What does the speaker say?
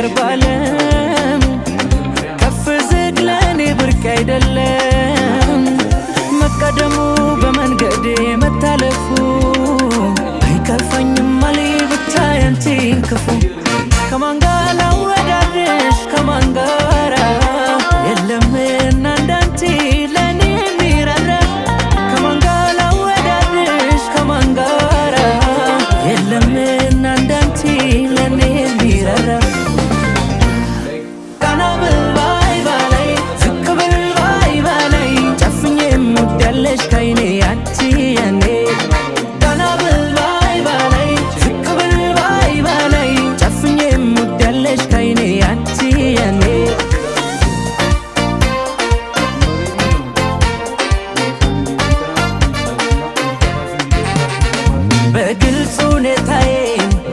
ነገር ባለም ከፍ ዝቅ ለኔ ብርቅ አይደለም መቀደሙ በመንገዴ መታለፉ አይከፋኝም አልይ ብቻ ያንቺን ክፉ